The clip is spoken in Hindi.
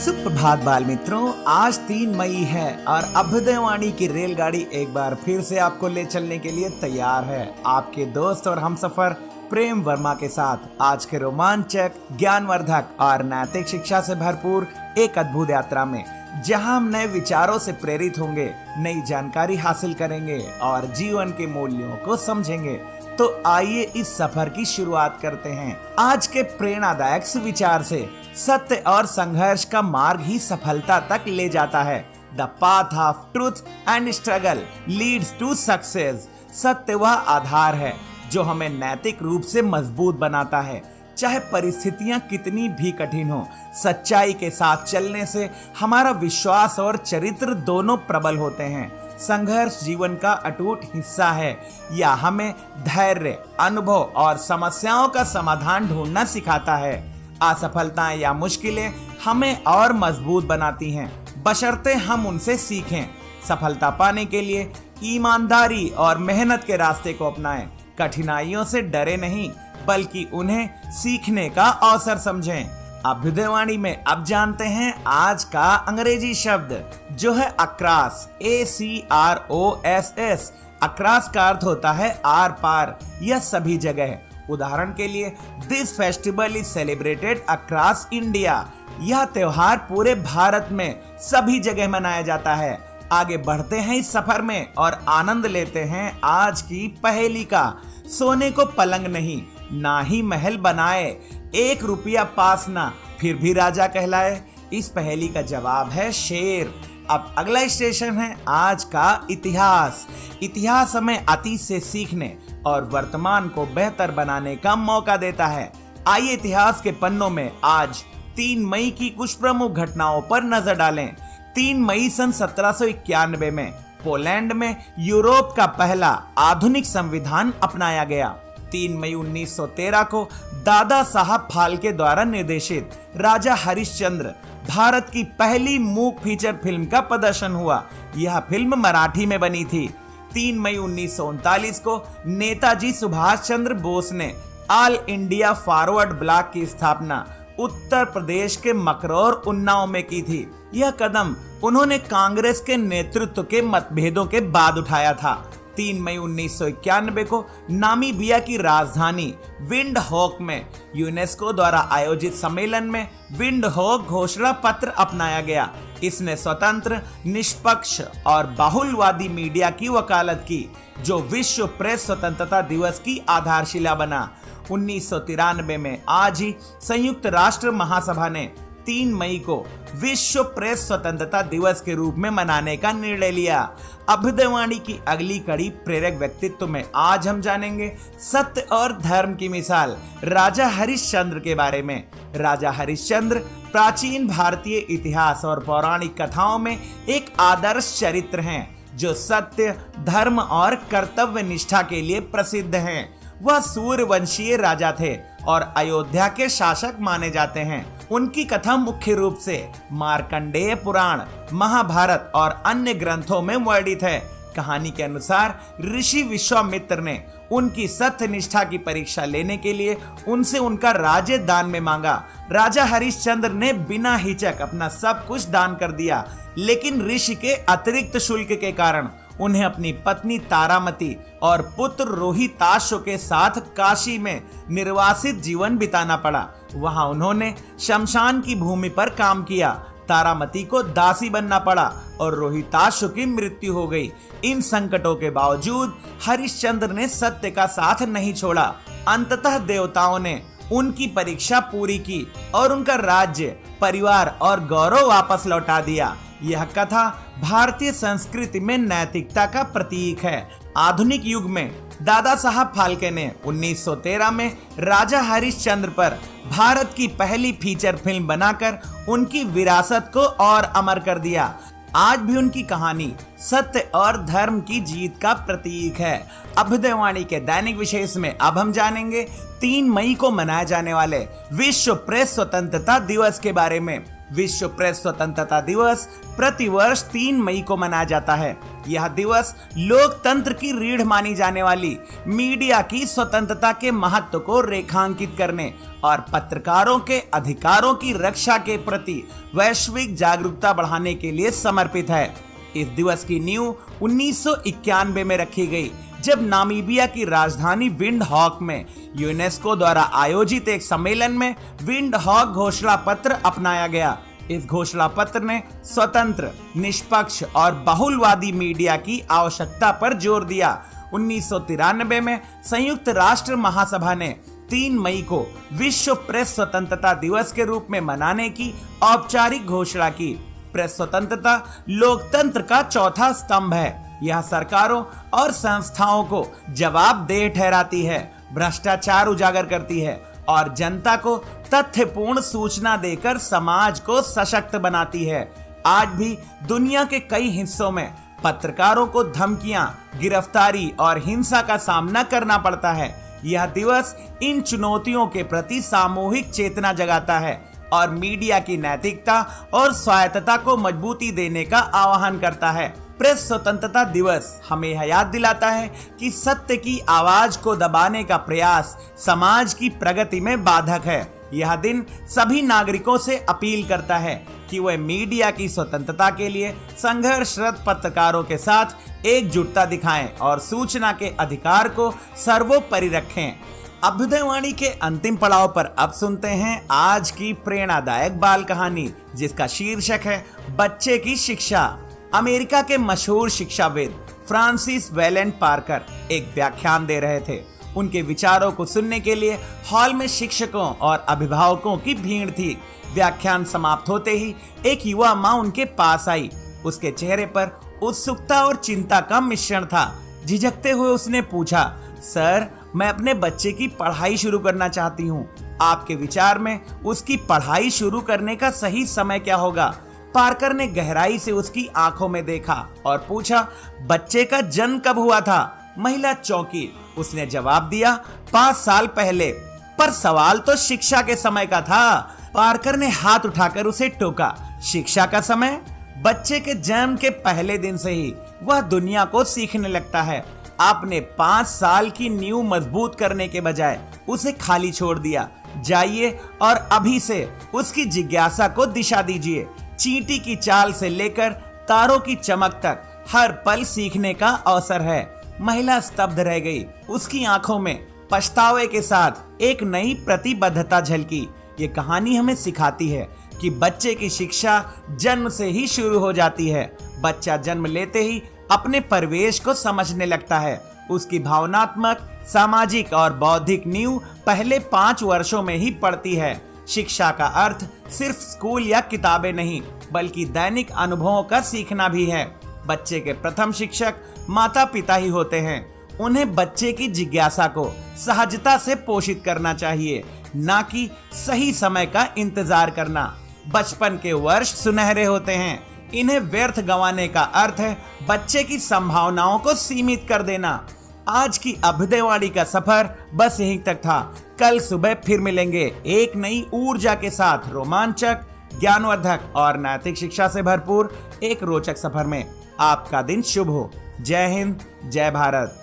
सुप्रभात बाल मित्रों, आज 3 मई है और अभ्युदयवाणी की रेलगाड़ी एक बार फिर से आपको ले चलने के लिए तैयार है। आपके दोस्त और हमसफर प्रेम वर्मा के साथ आज के रोमांचक, ज्ञानवर्धक और नैतिक शिक्षा से भरपूर एक अद्भुत यात्रा में, जहां हम नए विचारों से प्रेरित होंगे, नई जानकारी हासिल करेंगे और जीवन के मूल्यों को समझेंगे। तो आइए इस सफर की शुरुआत करते हैं आज के प्रेरणादायक विचार से। सत्य और संघर्ष का मार्ग ही सफलता तक ले जाता है। The path of truth and struggle leads to success. सत्य वह आधार है जो हमें नैतिक रूप से मजबूत बनाता है, चाहे परिस्थितियां कितनी भी कठिन हो। सच्चाई के साथ चलने से हमारा विश्वास और चरित्र दोनों प्रबल होते हैं। संघर्ष जीवन का अटूट हिस्सा है, या हमें धैर्य, अनुभव और समस्याओं का समाधान ढूंढना सिखाता है। असफलताएं या मुश्किलें हमें और मजबूत बनाती हैं, बशर्ते हम उनसे सीखें। सफलता पाने के लिए ईमानदारी और मेहनत के रास्ते को अपनाएं। कठिनाइयों से डरे नहीं, बल्कि उन्हें सीखने का अवसर समझें। अभ्युदयवाणी में अब जानते हैं आज का अंग्रेजी शब्द, जो है अक्रॉस। ACROSS। अक्रॉस का अर्थ होता है आर पार या सभी जगह। उदाहरण के लिए, this festival is celebrated across India. यह त्योहार पूरे भारत में सभी जगह मनाया जाता है। आगे बढ़ते हैं इस सफर में और आनंद लेते हैं आज की पहेली का। सोने को पलंग नहीं, ना ही महल बनाए, 1 रुपया पास ना, फिर भी राजा कहलाए। इस पहेली का जवाब है शेर। अब अगला स्टेशन है आज का इतिहास। इतिहास हमें अतीत से सीखने और वर्तमान को बेहतर बनाने का मौका देता है। आइए इतिहास के पन्नों में आज 3 मई की कुछ प्रमुख घटनाओं पर नजर डालें। 3 मई सन 1791 में पोलैंड में यूरोप का पहला आधुनिक संविधान अपनाया गया। 3 मई 1913 को दादा साहब फाल्के द्वारा निर्देशित राजा हरिश्चंद्र, भारत की पहली मूक फीचर फिल्म का प्रदर्शन हुआ। यह फिल्म मराठी में बनी थी। 3 मई 1939 को नेताजी सुभाष चंद्र बोस ने ऑल इंडिया फॉरवर्ड ब्लॉक की स्थापना उत्तर प्रदेश के मकरौर, उन्नाव में की थी। यह कदम उन्होंने कांग्रेस के नेतृत्व के मतभेदों के बाद उठाया था। 3 मई 1991 को नामीबिया की राजधानी विंडहोक में यूनेस्को द्वारा आयोजित सम्मेलन में विंडहोक घोषणा पत्र अपनाया गया। इसने स्वतंत्र, निष्पक्ष और बहुलवादी मीडिया की वकालत की, जो विश्व प्रेस स्वतंत्रता दिवस की आधारशिला बना। 1993 में आज ही संयुक्त राष्ट्र महासभा ने 3 मई को विश्व प्रेस स्वतंत्रता दिवस के रूप में मनाने का निर्णय लिया। अभ्युदयवाणी की अगली कड़ी प्रेरक व्यक्तित्व में आज हम जानेंगे सत्य और धर्म की मिसाल, राजा हरिश्चंद्र के बारे में। राजा हरिश्चंद्र प्राचीन भारतीय इतिहास और पौराणिक कथाओं में एक आदर्श चरित्र हैं, जो सत्य, धर्म और कर्तव्य निष्ठा के लिए प्रसिद्ध हैं। वह सूर्यवंशीय राजा थे और अयोध्या के शासक माने जाते हैं। उनकी कथा मुख्य रूप से मार्कंडेय पुराण, महाभारत और अन्य ग्रंथों में वर्णित है। कहानी के अनुसार ऋषि विश्वामित्र ने उनकी सत्य निष्ठा की परीक्षा लेने के लिए उनसे उनका राज्य दान में मांगा। राजा हरिश्चंद्र ने बिना हिचक अपना सब कुछ दान कर दिया, लेकिन ऋषि के अतिरिक्त शुल्क के कारण उन्हें अपनी पत्नी तारामती और पुत्र रोहिताश्व के साथ काशी में निर्वासित जीवन बिताना पड़ा। वहां उन्होंने शमशान की भूमि पर काम किया। तारामती को दासी बनना पड़ा और रोहिताश्व की मृत्यु हो गई। इन संकटों के बावजूद हरिश्चंद्र ने सत्य का साथ नहीं छोड़ा। अंततः देवताओं ने उनकी परीक्षा पूरी की और उनका राज्य, परिवार और गौरव वापस लौटा दिया। यह कथा भारतीय संस्कृति में नैतिकता का प्रतीक है। आधुनिक युग में दादा साहब फाल्के ने 1913 में राजा हरिश्चंद्र पर भारत की पहली फीचर फिल्म बनाकर उनकी विरासत को और अमर कर दिया। आज भी उनकी कहानी सत्य और धर्म की जीत का प्रतीक है। अभ्युदयवाणी के दैनिक विशेष में अब हम जानेंगे 3 मई को मनाए जाने वाले विश्व प्रेस स्वतंत्रता दिवस के बारे में। विश्व प्रेस स्वतंत्रता दिवस प्रतिवर्ष 3 मई को मनाया जाता है। यह दिवस लोकतंत्र की रीढ़ मानी जाने वाली मीडिया की स्वतंत्रता के महत्व को रेखांकित करने और पत्रकारों के अधिकारों की रक्षा के प्रति वैश्विक जागरूकता बढ़ाने के लिए समर्पित है। इस दिवस की नींव 1991 में रखी गई, जब नामीबिया की राजधानी विंडहॉक में यूनेस्को द्वारा आयोजित एक सम्मेलन में विंडहॉक घोषणा पत्र अपनाया गया। इस घोषणा पत्र ने स्वतंत्र, निष्पक्ष और बहुलवादी मीडिया की आवश्यकता पर जोर दिया। 1993 में संयुक्त राष्ट्र महासभा ने 3 मई को विश्व प्रेस स्वतंत्रता दिवस के रूप में मनाने की औपचारिक घोषणा की। प्रेस स्वतंत्रता लोकतंत्र का चौथा स्तंभ है। यह सरकारों और संस्थाओं को जवाबदेह ठहराती है, भ्रष्टाचार उजागर करती है और जनता को तथ्यपूर्ण सूचना देकर समाज को सशक्त बनाती है। आज भी दुनिया के कई हिस्सों में पत्रकारों को धमकियां, गिरफ्तारी और हिंसा का सामना करना पड़ता है। यह दिवस इन चुनौतियों के प्रति सामूहिक चेतना जगाता है और मीडिया की नैतिकता और स्वायत्तता को मजबूती देने का आह्वान करता है। प्रेस स्वतंत्रता दिवस हमें यह याद दिलाता है कि सत्य की आवाज को दबाने का प्रयास समाज की प्रगति में बाधक है। यह दिन सभी नागरिकों से अपील करता है कि वे मीडिया की स्वतंत्रता के लिए संघर्षरत पत्रकारों के साथ एकजुटता दिखाएं और सूचना के अधिकार को सर्वोपरि रखें। अभ्युदयवाणी के अंतिम पड़ाव पर अब सुनते हैं आज की प्रेरणादायक बाल कहानी, जिसका शीर्षक है बच्चे की शिक्षा। अमेरिका के मशहूर शिक्षाविद फ्रांसिस वेलेंट पार्कर एक व्याख्यान दे रहे थे। उनके विचारों को सुनने के लिए हॉल में शिक्षकों और अभिभावकों की भीड़ थी। व्याख्यान समाप्त होते ही एक युवा माँ उनके पास आई। उसके चेहरे पर उत्सुकता और चिंता का मिश्रण था। झिझकते हुए उसने पूछा, सर, मैं अपने बच्चे की पढ़ाई शुरू करना चाहती हूँ। आपके विचार में उसकी पढ़ाई शुरू करने का सही समय क्या होगा? पार्कर ने गहराई से उसकी आंखों में देखा और पूछा, बच्चे का जन्म कब हुआ था? महिला चौंकी। उसने जवाब दिया, 5 साल पहले। पर सवाल तो शिक्षा के समय का था। पार्कर ने हाथ उठाकर उसे टोका। शिक्षा का समय? बच्चे के जन्म के पहले दिन से ही वह दुनिया को सीखने लगता है। आपने 5 साल की नींव मजबूत करने के बजाय उसे खाली छोड़ दिया। जाइए और अभी से उसकी जिज्ञासा को दिशा दीजिए। चींटी की चाल से लेकर तारों की चमक तक हर पल सीखने का अवसर है। महिला स्तब्ध रह गई। उसकी आंखों में पछतावे के साथ एक नई प्रतिबद्धता झलकी। ये कहानी हमें सिखाती है कि बच्चे की शिक्षा जन्म से ही शुरू हो जाती है। बच्चा जन्म लेते ही अपने परिवेश को समझने लगता है। उसकी भावनात्मक, सामाजिक और बौद्धिक नींव पहले 5 वर्षों में ही पड़ती है। शिक्षा का अर्थ सिर्फ स्कूल या किताबें नहीं, बल्कि दैनिक अनुभवों का सीखना भी है। बच्चे के प्रथम शिक्षक माता पिता ही होते हैं। उन्हें बच्चे की जिज्ञासा को सहजता से पोषित करना चाहिए, ना कि सही समय का इंतजार करना। बचपन के वर्ष सुनहरे होते हैं। इन्हें व्यर्थ गंवाने का अर्थ है बच्चे की संभावनाओं को सीमित कर देना। आज की अभ्युदयवाणी का सफर बस यहीं तक था। कल सुबह फिर मिलेंगे एक नई ऊर्जा के साथ, रोमांचक, ज्ञानवर्धक और नैतिक शिक्षा से भरपूर एक रोचक सफर में। आपका दिन शुभ हो। जय हिंद, जय भारत।